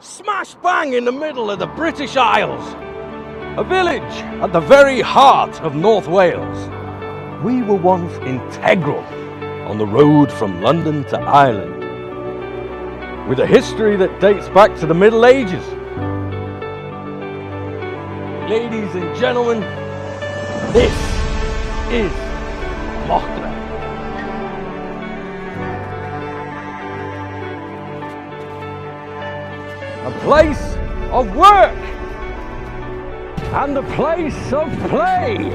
smash bang in the middle of the British Isles. A village at the very heart of North Wales. We were once integral on the road from London to Ireland, with a history that dates back to the Middle Ages. Ladies and gentlemen, this is Mochtra. A place of work and a place of play.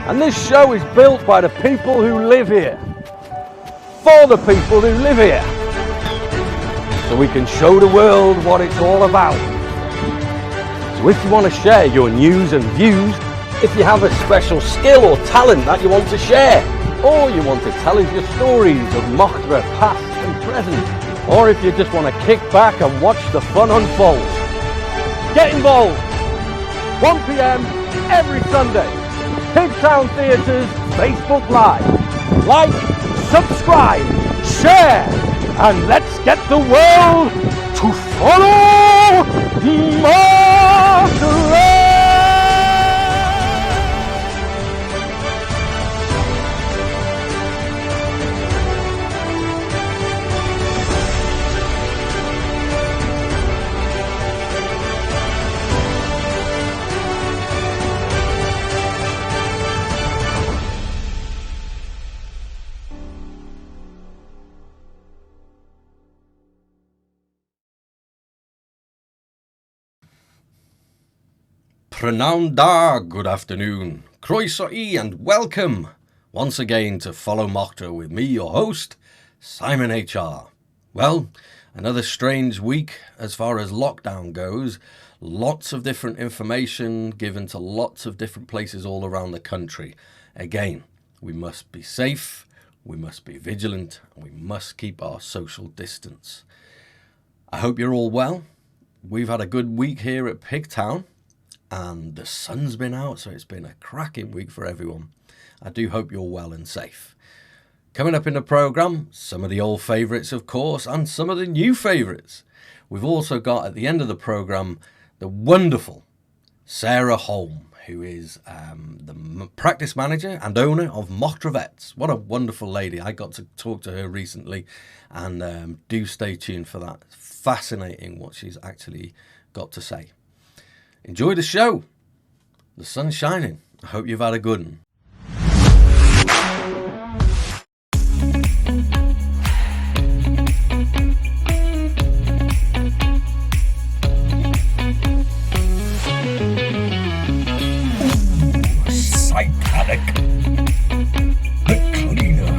And this show is built by the people who live here, for the people who live here, so we can show the world what it's all about. So if you want to share your news and views, if you have a special skill or talent that you want to share, or you want to tell us your stories of Mochtra past and present, or if you just want to kick back and watch the fun unfold, get involved. 1 p.m. every Sunday. Pigtown Theatre's Facebook Live. Like, subscribe, share, and let's get the world to follow Mochtra. Prynawn da, good afternoon, croeso I, and welcome once again to Follow Mochtra with me, your host, Simon HR. Well, another strange week as far as lockdown goes. Lots of different information given to lots of different places all around the country. Again, we must be safe, we must be vigilant, and we must keep our social distance. I hope you're all well. We've had a good week here at Pigtown. And the sun's been out, so it's been a cracking week for everyone. I do hope you're well and safe. Coming up in the programme, some of the old favourites, of course, and some of the new favourites. We've also got, at the end of the programme, the wonderful Sarah Holm, who is the practice manager and owner of Mochtra Vets. What a wonderful lady. I got to talk to her recently, and do stay tuned for that. It's fascinating what she's actually got to say. Enjoy the show. The sun's shining. I hope you've had a good one. Psychotic. The cleaner.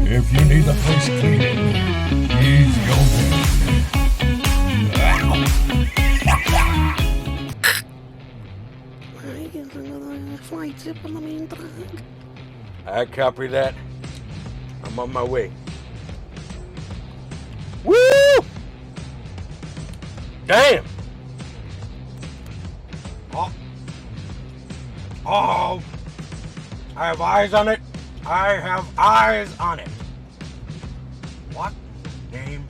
If you need the place cleaning, he's your man. I copy that. I'm on my way. Woo! Damn! Oh! I have eyes on it. I have eyes on it. What name?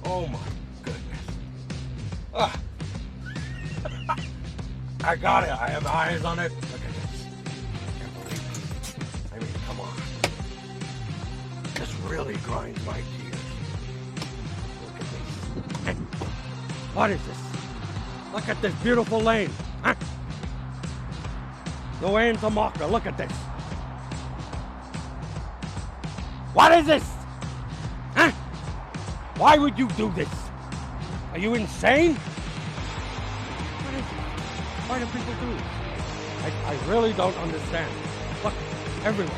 Oh my goodness. I got it. I have eyes on it. Look at this. I can't believe it. I mean, come on. This really grinds my gears. Look at this. What is this? Look at this beautiful lane. Huh? The way into Mochtra. Look at this. What is this? Huh? Why would you do this? Are you insane? What is it? Why do people do this? I really don't understand. Look, everywhere.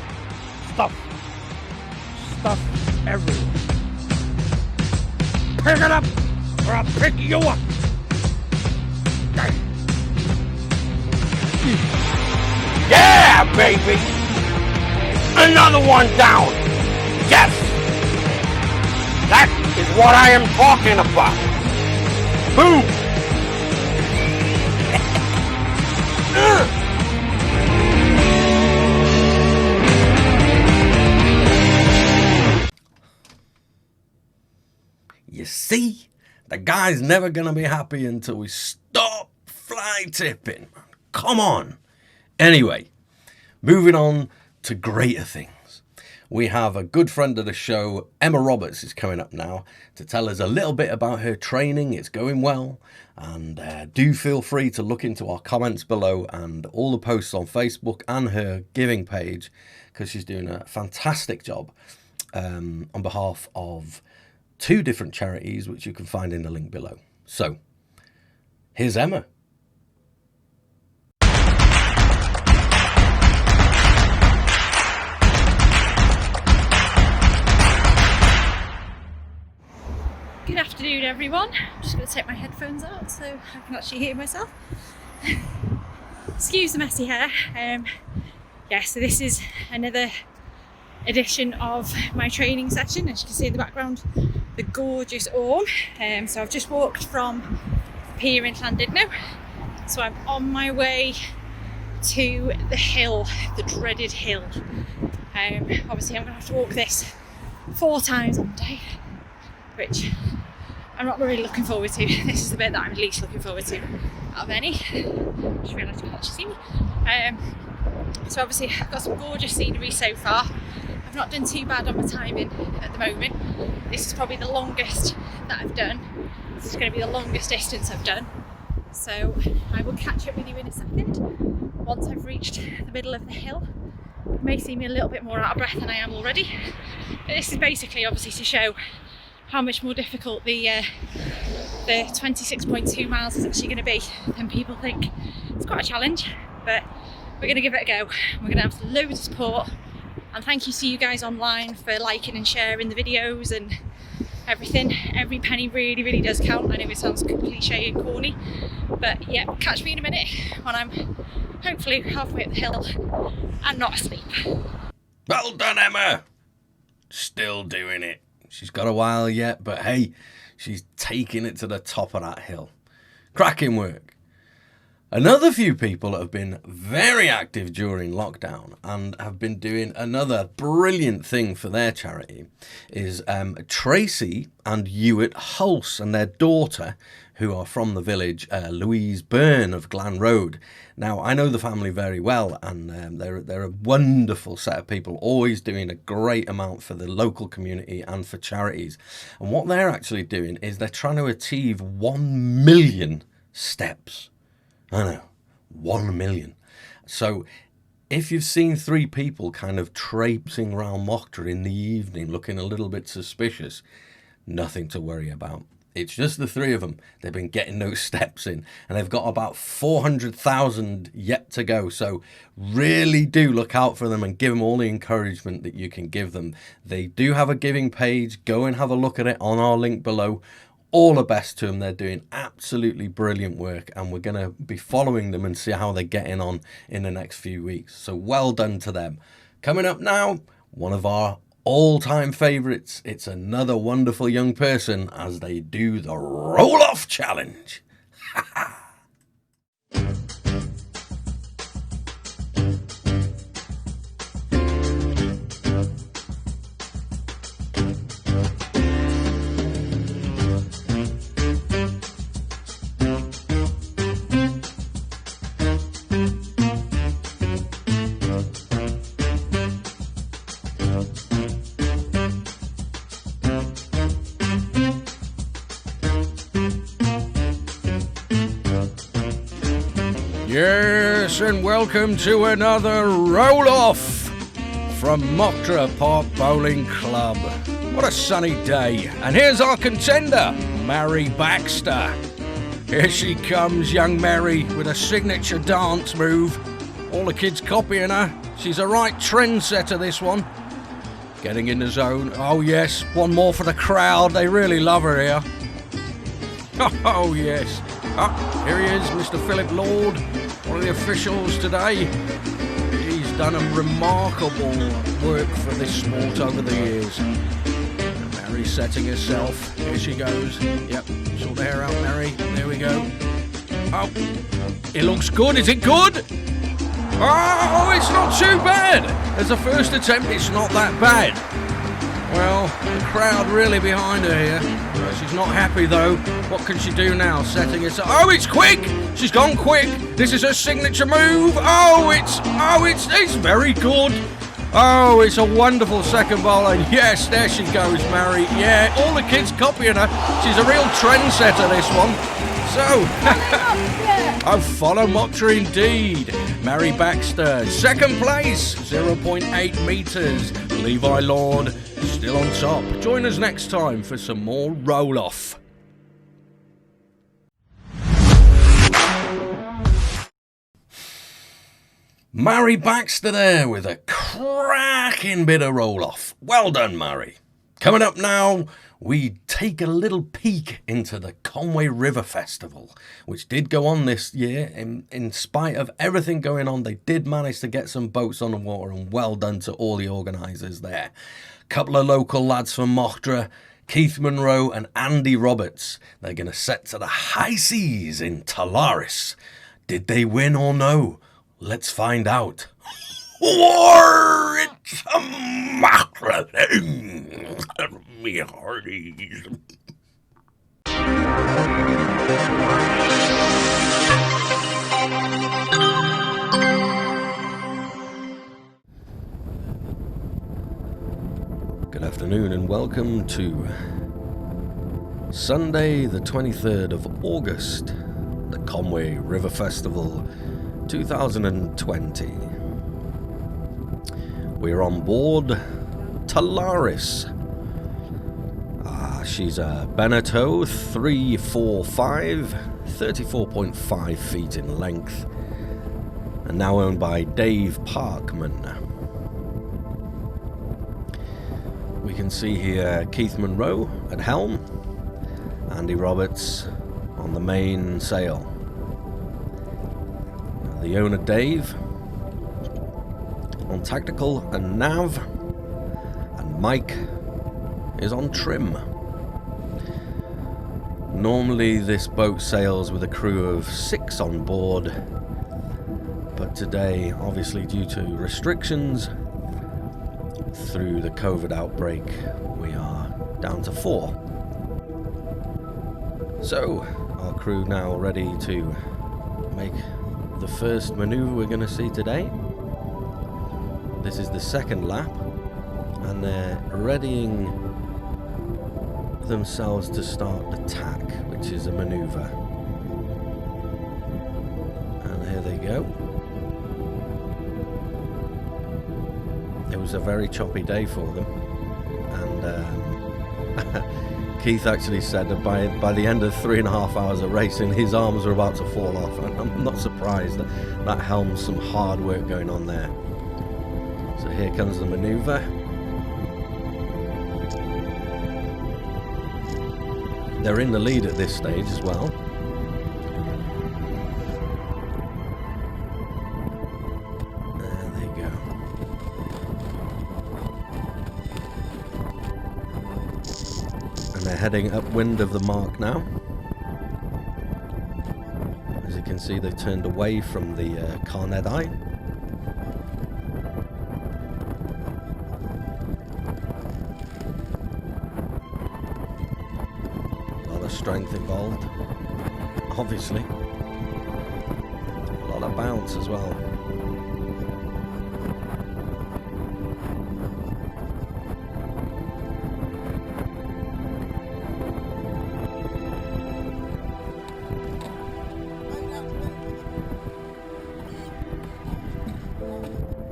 Stuff. Stuff everywhere. Pick it up, or I'll pick you up. Yeah, baby! Another one down! Yes! That is what I am talking about! Boom! You see, the guy's never going to be happy until we stop fly tipping. Come on. Anyway, moving on to greater things. We have a good friend of the show, Emma Roberts, is coming up now to tell us a little bit about her training. It's going well, and do feel free to look into our comments below and all the posts on Facebook and her giving page, because she's doing a fantastic job on behalf of 2 different charities, which you can find in the link below. So, here's Emma. Good afternoon, everyone. I'm just going to take my headphones out so I can actually hear myself. Excuse the messy hair. So this is another edition of my training session. As you can see in the background, the gorgeous Orme. So I've just walked from the pier in Llandudno. So I'm on my way to the hill, the dreaded hill. Obviously I'm going to have to walk this 4 times on the day, which I'm not really looking forward to. This is the bit that I'm least looking forward to out of any. Just realised you can't actually see me. So obviously I've got some gorgeous scenery so far. I've not done too bad on my timing at the moment. This is probably the longest that I've done. This is going to be the longest distance I've done. So I will catch up with you in a second once I've reached the middle of the hill. It may see me a little bit more out of breath than I am already. But this is basically obviously to show how much more difficult the 26.2 miles is actually going to be than people think. It's quite a challenge, but we're going to give it a go. We're going to have loads of support, and thank you to you guys online for liking and sharing the videos and everything. Every penny really, really does count. I know it sounds cliche and corny, but yeah, catch me in a minute when I'm hopefully halfway up the hill and not asleep. Well done, Emma. Still doing it. She's got a while yet, but hey, she's taking it to the top of that hill. Cracking work. Another few people that have been very active during lockdown and have been doing another brilliant thing for their charity is Tracy and Hewitt Hulse and their daughter, who are from the village Louise Byrne of Glan Road. Now, I know the family very well, and they're a wonderful set of people, always doing a great amount for the local community and for charities. And what they're actually doing is they're trying to achieve 1 million steps. I know, 1 million. So if you've seen 3 people kind of traipsing around Mochtra in the evening looking a little bit suspicious, nothing to worry about. It's just the 3 of them. They've been getting those steps in, and they've got about 400,000 yet to go. So really do look out for them and give them all the encouragement that you can give them. They do have a giving page. Go and have a look at it on our link below. All the best to them. They're doing absolutely brilliant work, and we're going to be following them and see how they're getting on in the next few weeks. So well done to them. Coming up now, one of our all-time favourites. It's another wonderful young person as they do the roll-off challenge. Ha ha! Yes, and welcome to another roll-off from Mochtra Park Bowling Club. What a sunny day. And here's our contender, Mary Baxter. Here she comes, young Mary, with a signature dance move. All the kids copying her. She's a right trendsetter, this one. Getting in the zone. Oh, yes, one more for the crowd. They really love her here. Oh, yes. Oh, here he is, Mr. Philip Lord, one of the officials today. He's done a remarkable work for this sport over the years. Mary's setting herself. Here she goes. Yep, sort the hair out, Mary. There we go. Oh, it looks good. Is it good? Oh, it's not too bad. As a first attempt, it's not that bad. Well, the crowd really behind her here. She's not happy though. What can she do now? Setting it up. Oh, it's quick! She's gone quick. This is her signature move. It's very good. Oh, it's a wonderul second bowl, and yes, there she goes, Mary. Yeah, all the kids copying her. She's a real trendsetter, this one. So, I follow Motra indeed. Mary Baxter, second place, 0.8 metres. Levi Lord, still on top. Join us next time for some more roll-off. Mary Baxter there with a cracking bit of roll-off. Well done, Mary. Coming up now, we take a little peek into the Conway River Festival, which did go on this year. In spite of everything going on, they did manage to get some boats on the water, and well done to all the organisers there. Couple of local lads from Mochtra, Keith Monroe and Andy Roberts. They're going to set to the high seas in Talaris. Did they win or no? Let's find out. War! It's a Mochtra thing. Me hearties. Good afternoon and welcome to Sunday the 23rd of August, the Conway River Festival 2020. We're on board Talaris. She's a Beneteau 345, 34.5 feet in length, and now owned by Dave Parkman. We can see here Keith Monroe at helm, Andy Roberts on the main sail. The owner Dave on tactical and nav, and Mike is on trim. Normally this boat sails with a crew of 6 on board, but today, obviously due to restrictions through the COVID outbreak, we are down to 4. So our crew now ready to make the first manoeuvre we're going to see today. This is the second lap, and they're readying themselves to start the tack, which is a manoeuvre. And here they go. It was a very choppy day for them, and Keith actually said that by the end of 3.5 hours of racing, his arms were about to fall off, and I'm not surprised. That helm's some hard work going on there. So here comes the manoeuvre. They're in the lead at this stage as well. There they go. And they're heading upwind of the mark now. As you can see, they've turned away from the Carnedi. Strength involved, obviously. A lot of bounce as well.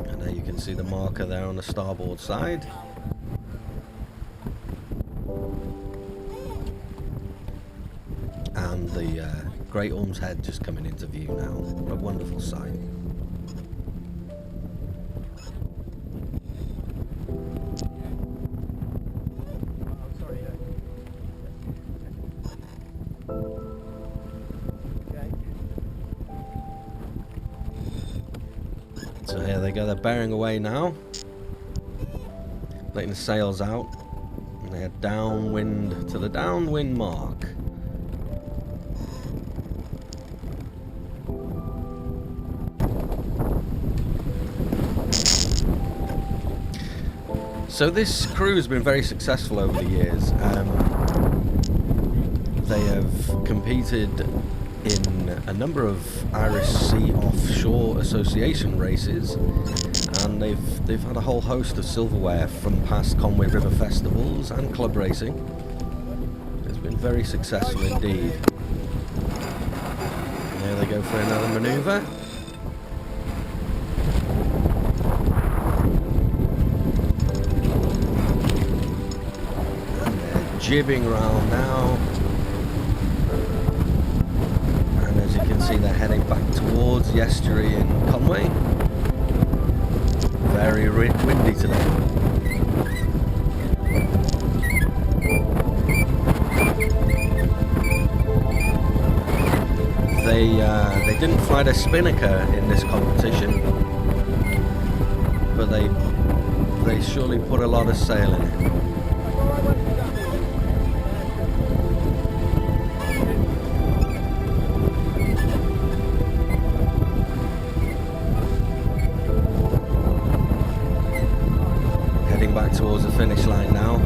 And there you can see the marker there on the starboard side. And the Great Orm's Head just coming into view now. What a wonderful sight. So here they go, they're bearing away now. Letting the sails out. And they're downwind to the downwind mark. So this crew has been very successful over the years. They have competed in a number of Irish Sea Offshore Association races, and they've had a whole host of silverware from past Conway River festivals and club racing. It's been very successful indeed. And there they go for another manoeuvre. And they're jibbing round now. As you can see, they're heading back towards the estuary in Conway. Very windy today. They didn't fly their spinnaker in this competition, but they surely put a lot of sail in it. Back towards the finish line now.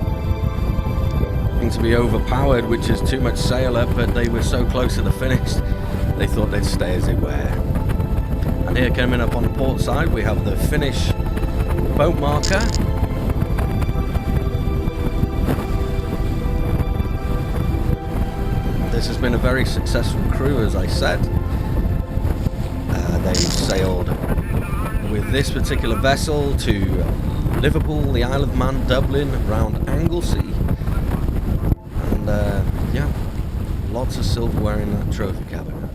Seemed to be overpowered, which is too much sail up, but they were so close to the finish they thought they'd stay as they were. And here, coming up on the port side, we have the finish boat marker. This has been a very successful crew, as I said. They've sailed with this particular vessel to Liverpool, the Isle of Man, Dublin, round Anglesey, and yeah, lots of silverware in that trophy cabin.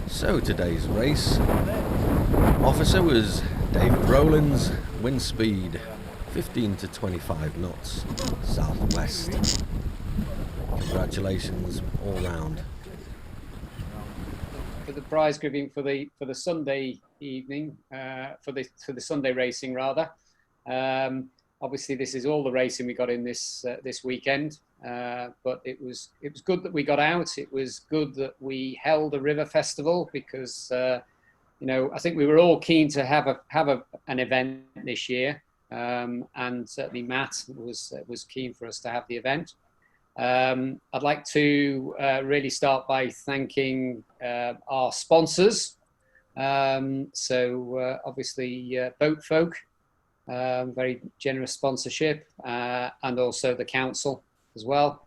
So today's race officer was David Rowlands, wind speed 15 to 25 knots southwest. Congratulations all round. For the prize giving for the Sunday evening, for the Sunday racing rather. Obviously, this is all the racing we got in this weekend, but it was good that we got out. It was good that we held a river festival because you know, I think we were all keen to have an event this year, and certainly Matt was keen for us to have the event. I'd like to really start by thanking our sponsors. Obviously Boat Folk, very generous sponsorship, and also the council as well.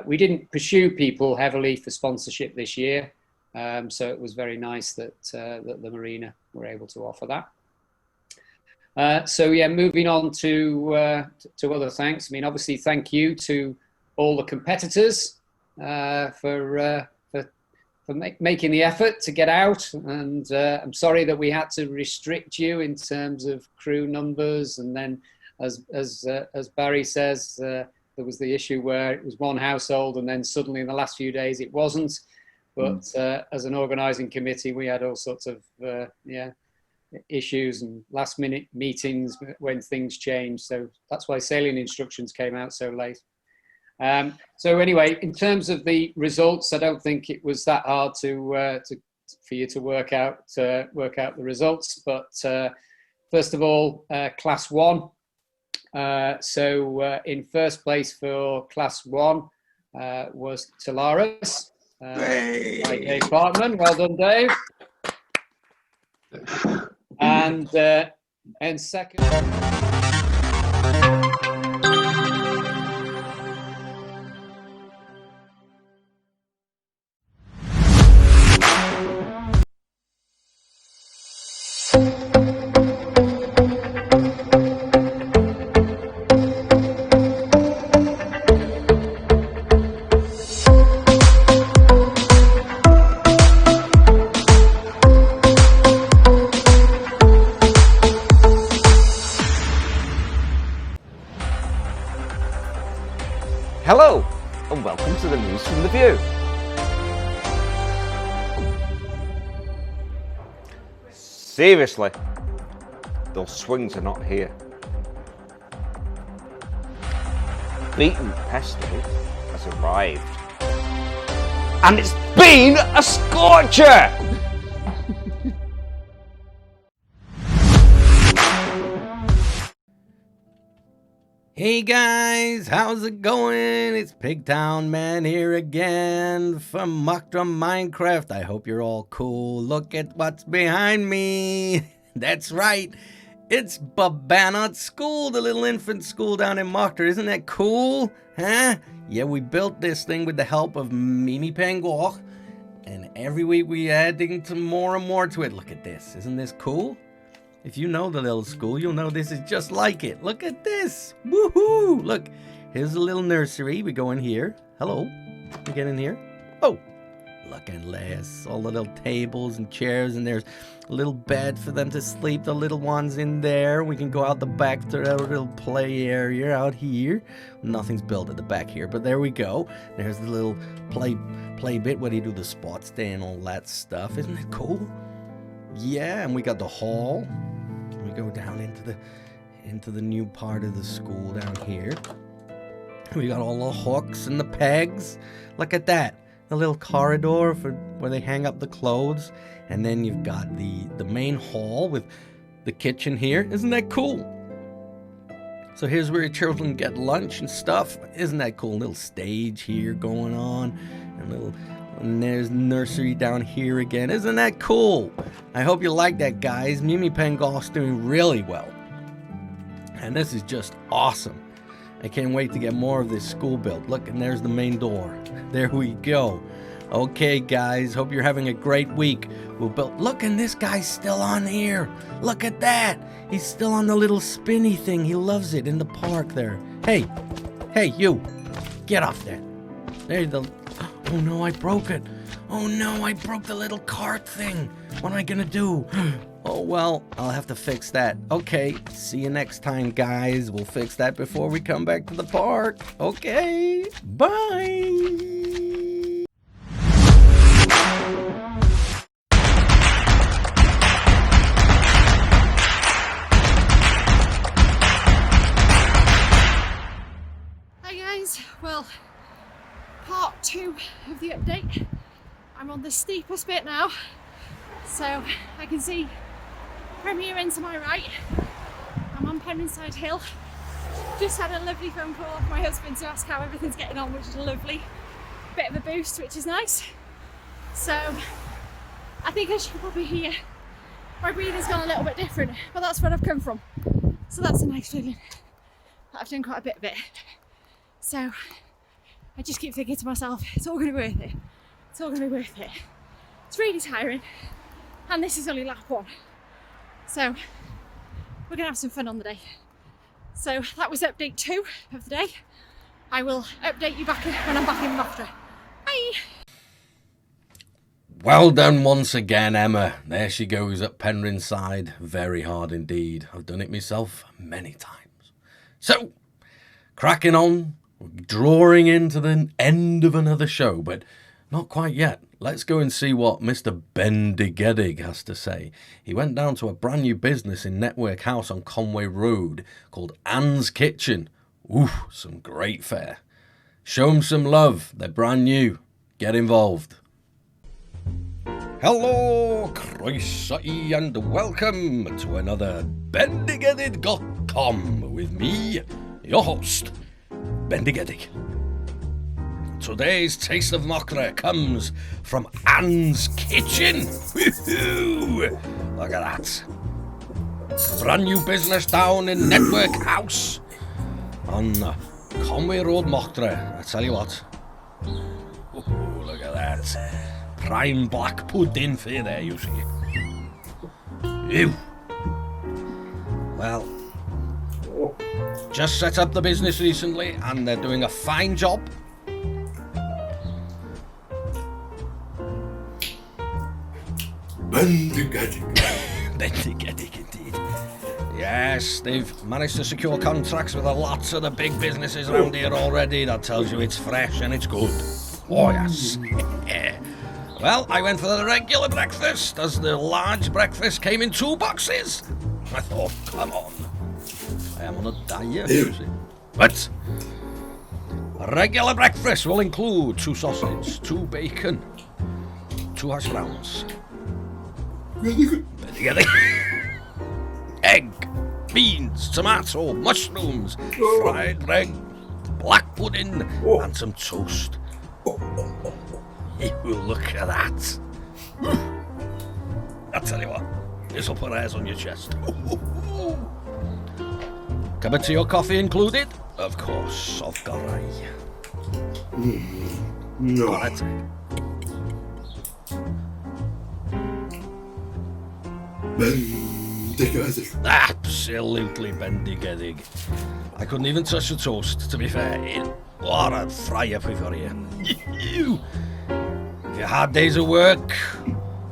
We didn't pursue people heavily for sponsorship this year, so it was very nice that the marina were able to offer that. So yeah, moving on to other thanks. I mean, obviously, thank you to all the competitors for making the effort to get out, and I'm sorry that we had to restrict you in terms of crew numbers. And then, as Barry says, there was the issue where it was one household, and then suddenly in the last few days it wasn't. But as an organising committee, we had all sorts of issues and last-minute meetings when things changed. So that's why sailing instructions came out so late. So anyway, in terms of the results, I don't think it was that hard for you to work out the results. But first of all, Class 1. In first place for Class 1 was Talaris by Dave Parkman. Well done, Dave. And second. Hello, and welcome to the News from the View. Seriously, those swings are not here. Beaten Pesto has arrived. And it's been a scorcher! Hey guys, how's it going? It's Pigtown Man here again from Mocktra Minecraft. I hope you're all cool. Look at what's behind me. That's right. It's Babanot School, the little infant school down in Mocktra. Isn't that cool? Huh? Yeah, we built this thing with the help of Mimi Pangor. And every week we adding to more and more to it. Look at this. Isn't this cool? If you know the little school, you'll know this is just like it. Look at this. Woohoo! Look, here's a little nursery. We go in here. Hello. We get in here. Oh, looking less. All the little tables and chairs, and there's a little bed for them to sleep. The little ones in there. We can go out the back to our little play area out here. Nothing's built at the back here, but there we go. There's the little play bit where you do the sports day and all that stuff. Isn't it cool? Yeah, and we got the hall. We go down into the new part of the school down here. We got all the hooks and the pegs. Look at that. The little corridor for where they hang up the clothes. And then you've got the main hall with the kitchen here. Isn't that cool? So here's where your children get lunch and stuff. Isn't that cool? Little stage here going on. And there's nursery down here again. Isn't that cool? I hope you like that, guys. Mimi Pangor's doing really well. And this is just awesome. I can't wait to get more of this school built. Look, and there's the main door. There we go. Okay, guys. Hope you're having a great week. We'll build. Look, and this guy's still on here. Look at that. He's still on the little spinny thing. He loves it in the park there. Hey, you. Get off there. There's the... Oh no, I broke it. Oh no, I broke the little cart thing. What am I gonna do? Oh well, I'll have to fix that. Okay, see you next time, guys. We'll fix that before we come back to the park. Okay, bye. Hi guys, well, part 2 of the update. I'm on the steepest bit now, so I can see Premier Inn to my right. I'm on Penryside Hill. Just had a lovely phone call off my husband to ask how everything's getting on, which is lovely. Bit of a boost, which is nice. So I think as you can probably hear, my breathing's gone a little bit different, but that's where I've come from. So that's a nice feeling. I've done quite a bit of it. So I just keep thinking to myself, it's all going to be worth it. It's all going to be worth it. It's really tiring, and this is only lap 1. So we're going to have some fun on the day. So that was update 2 of the day. I will update you back when I'm back in Mocktra. Bye! Well done once again, Emma. There she goes up Penryside. Very hard indeed. I've done it myself many times. So, cracking on. We're drawing into the end of another show, but not quite yet. Let's go and see what Mr. Ben Digedig has to say. He went down to a brand new business in Network House on Conway Road called Anne's Kitchen. Ooh, some great fare. Show them some love. They're brand new. Get involved. Hello, croeso and welcome to another bendigedig.com with me, your host, Ben Digedig. Today's Taste of Mocktra comes from Anne's Kitchen. Woohoo! Look at that. Brand new business down in Network House on Conway Road, Mocktra. I tell you what. Ooh, look at that. Prime black pudding for you there, you see. Ew. Well, just set up the business recently and they're doing a fine job. Ben Digedig indeed. Yes, they've managed to secure contracts with lots of the big businesses around here already. That tells you it's fresh and it's good. Oh yes. Well, I went for the regular breakfast as the large breakfast came in 2 boxes. I thought, come on. I am on a diet, you see. But a regular breakfast will include 2 sausage, 2 bacon, 2 hash browns, egg, beans, tomato, mushrooms, fried egg, black pudding, and some toast. Look at that. I tell you what, this'll put hairs on your chest. Cup of tea or coffee included? Of course, I've got No. Ben Digedig. Absolutely Ben Digedig. I couldn't even touch the toast, to be fair. What a fry-up for you. If you had days of work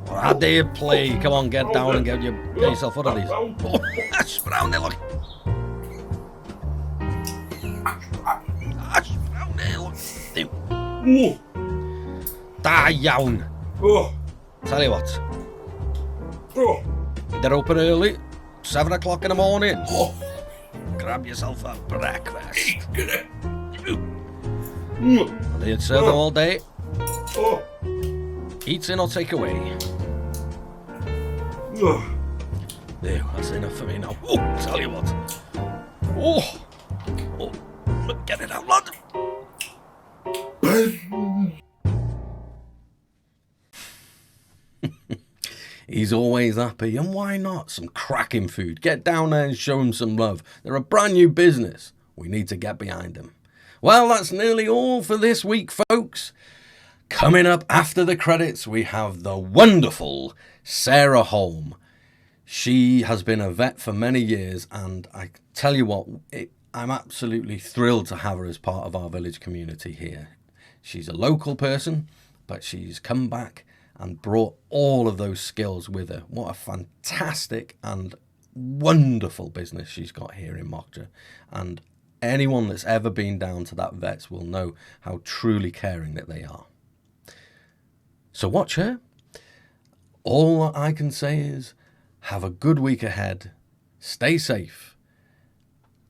or a hard day of play, come on, get down and get yourself one of these. Oh, hash brown there, look. Hash brown there, look. Da iawn. Tell you what, they're open early, 7 o'clock in the morning. Grab yourself a breakfast. And they'd serve them all day. Eat in or take away. There, that's enough for me now. Oh, tell you what. Oh, get it out, lad. He's always happy, and why not? Some cracking food. Get down there and show him some love. They're a brand new business. We need to get behind them. Well, that's nearly all for this week, folks. Coming up after the credits, we have the wonderful Sarah Holm. She has been a vet for many years, and I tell you what, I'm absolutely thrilled to have her as part of our village community here. She's a local person, but she's come back and brought all of those skills with her. What a fantastic and wonderful business she's got here in Mocktra. And anyone that's ever been down to that vet's will know how truly caring that they are. So watch her. All I can say is have a good week ahead. Stay safe.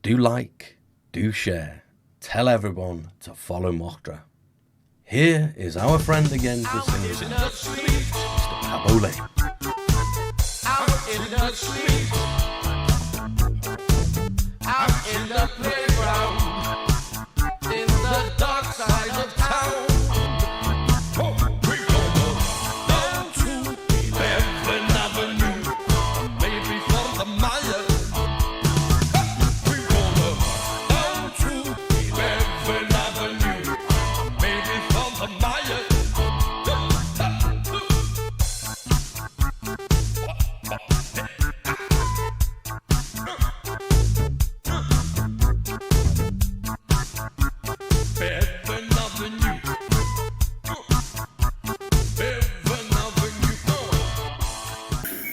Do like, do share. Tell everyone to follow Mocktra. Here is our friend again to sing us in, Mr. Pabole. Out in the street, out in the playground, in the dark side of town. We gonna down to 11th Avenue, maybe from the Maya. We gonna down to 11th Avenue, maybe from the Maya.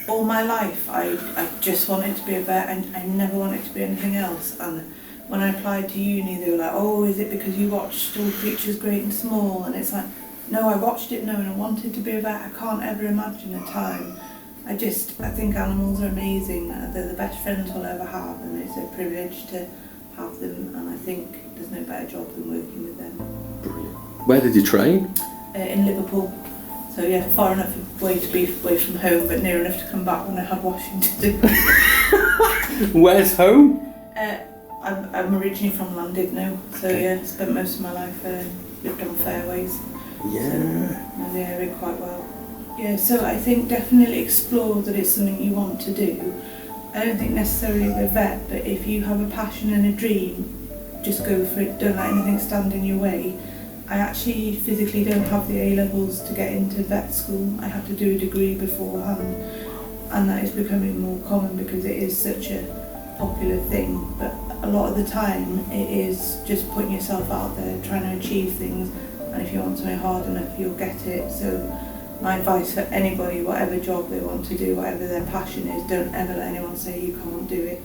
All my life I just wanted to be a vet and I never wanted to be anything else, and when I applied to uni they were like, oh, is it because you watched All Creatures Great and Small? And it's like, no, I watched it knowing I wanted to be a vet. I can't ever imagine a time. I think animals are amazing. They're the best friends we'll ever have, and it's a privilege to have them, and I think there's no better job than working with them. Brilliant. Where did you train? In Liverpool. So yeah, far enough away to be away from home, but near enough to come back when I had washing to do. Where's home? I'm originally from Llandudno, so yeah, spent most of my life lived on Fairways. Yeah. So know the area quite well. Yeah, so I think definitely explore that it's something you want to do. I don't think necessarily the vet, but if you have a passion and a dream, just go for it. Don't let anything stand in your way. I actually physically don't have the A-levels to get into vet school. I had to do a degree beforehand, and that is becoming more common because it is such a popular thing. But a lot of the time it is just putting yourself out there, trying to achieve things, and if you want something hard enough, you'll get it. So my advice for anybody, whatever job they want to do, whatever their passion is, don't ever let anyone say you can't do it.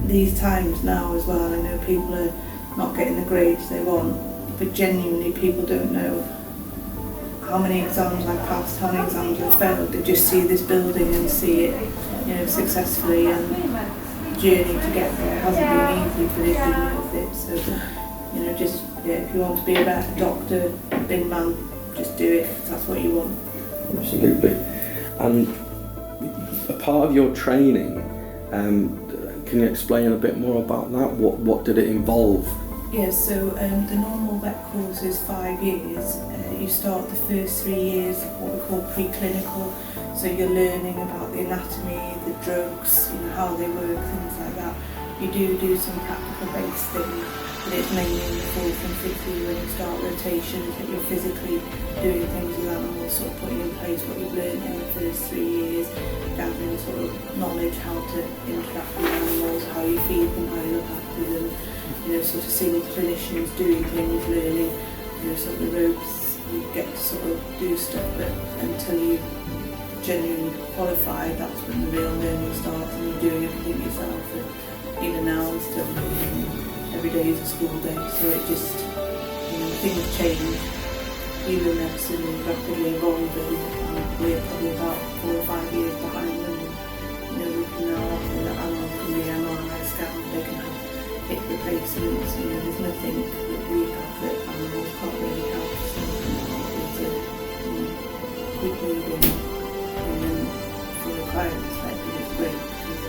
These times now as well, I know people are not getting the grades they want, but genuinely people don't know how many exams I passed, how many exams I failed. They just see this building and see it, successfully, and the journey to get there hasn't been easy, but it's been worth it. So, if you want to be a better doctor, bin man, just do it if that's what you want. Absolutely. And a part of your training, can you explain a bit more about that? What did it involve? Yeah, so the normal vet course is 5 years. You start the first 3 years what we call preclinical, so you're learning about the anatomy, the drugs, how they work, things like that. You do some practical based things, but it's mainly in the 4th and 5th year when you start rotations that you're physically doing things with animals, sort of putting in place what you've learned in the first 3 years, gathering sort of knowledge how to interact with animals, how you feed them, how you look after them, sort of seeing clinicians doing things, learning, sort of the ropes. You get to sort of do stuff, but until you genuinely qualify, that's when the real learning starts, and you're doing everything yourself. And even now, I'm still doing every day is a school day, so it just, things change. Human medicine is rapidly evolving, and we're probably about 4 or 5 years behind them. We can now offer that animals can be MRI scanned, they can have hip replacements, there's nothing that we have that animals can't really have. So it's a quick moving, and then from a client perspective it's great because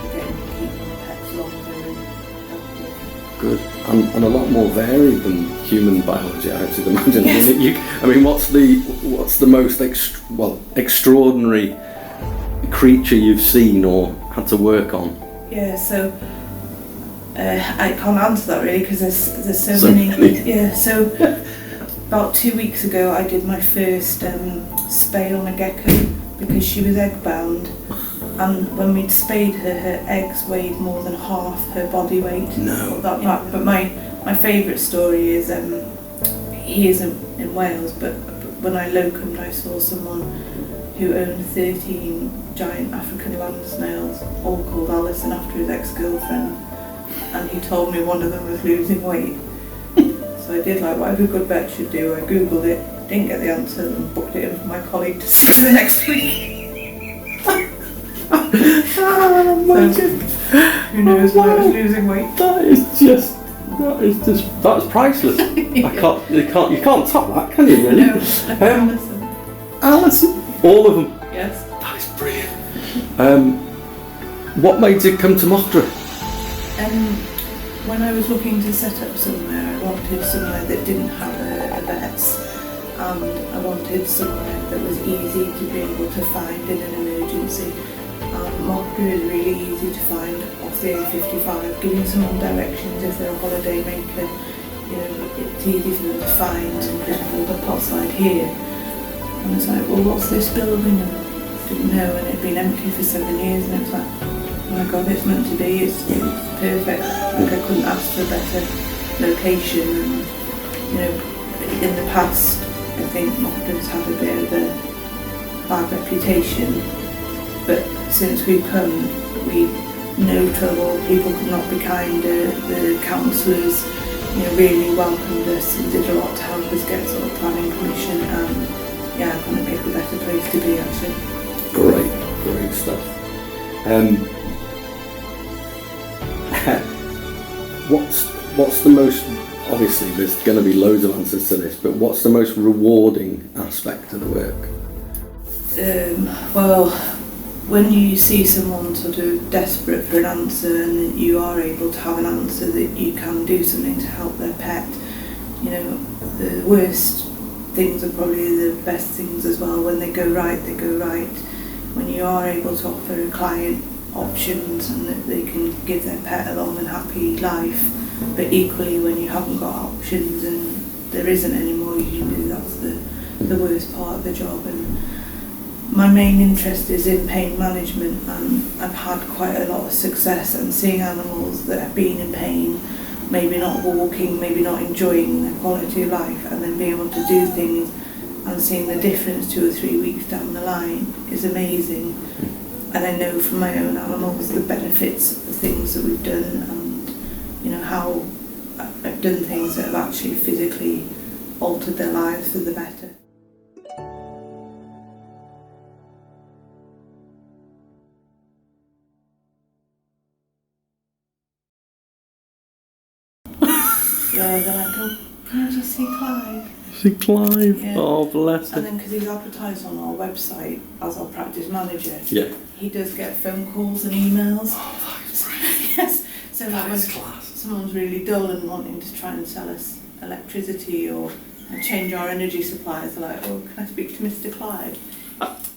we're getting to keep our pets longer and healthier. Good, and a lot more varied than human biology, I should imagine. Yes. I mean, what's the most extraordinary creature you've seen or had to work on? Yeah, so I can't answer that really because there's so many. Yeah, so about 2 weeks ago I did my first spay on a gecko because she was egg bound, and when we'd spayed her, her eggs weighed more than half her body weight. No. But my favourite story is he isn't in Wales, but when I locumed I saw someone who owned 13 giant African land snails, all called Alison after his ex-girlfriend, and he told me one of them was losing weight. So I did like what every good vet should do. I googled it, didn't get the answer, and booked it in for my colleague to see the next week. Who knows why it was losing weight? That's priceless. You can't top that, can you really? No, Alison, all of them. yes. That is brilliant. What made you come to Mochtra? When I was looking to set up somewhere, I wanted somewhere that didn't have a vet's, and I wanted somewhere that was easy to be able to find in an emergency. Mochtra is really easy to find off the A55, giving someone directions if they're a holiday maker. It's easy for them to find and just pull up outside here. And it's like, well, what's this building? And I didn't know, and it had been empty for 7 years, and it's like, oh my god, it's meant to be, it's perfect. Like I couldn't ask for a better location. And, in the past, I think Mochtra's had a bit of a bad reputation, but since we've come, we've no trouble, people could not be kinder, the councillors really welcomed us and did a lot to help us get sort of planning permission, and I couldn't pick a better place to be actually. Great stuff. What's the most, obviously there's going to be loads of answers to this, but what's the most rewarding aspect of the work? Well, when you see someone sort of desperate for an answer and you are able to have an answer that you can do something to help their pet, the worst things are probably the best things as well. When they go right, they go right. When you are able to offer a client options and that they can give their pet a long and happy life, but equally when you haven't got options and there isn't any more you can do, that's the worst part of the job. And my main interest is in pain management, and I've had quite a lot of success in seeing animals that have been in pain, maybe not walking, maybe not enjoying their quality of life, and then being able to do things and seeing the difference 2 or 3 weeks down the line is amazing. And I know from my own animals the benefits of the things that we've done, and how I've done things that have actually physically altered their lives for the better. Yeah, then I go. Did you see Clive? See Clive? Yeah. Oh, bless And him. then because he's advertised on our website as our practice manager, Yeah. he does get phone calls and emails. Oh, that is brilliant. Yes. So That like is when class. someone's really dull and wanting to try and sell us electricity or change our energy supplies, they're like, oh, can I speak to Mr. Clive?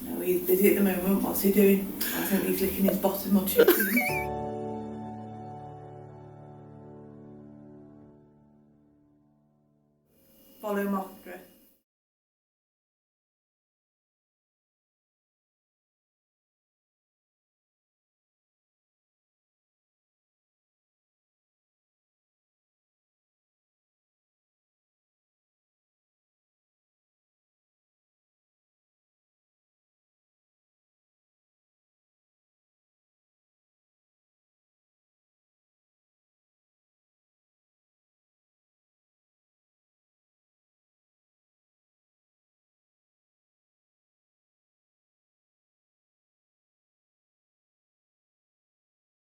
No, he's busy at the moment. What's he doing? I think he's licking his bottom or chicken. Follow Mothra.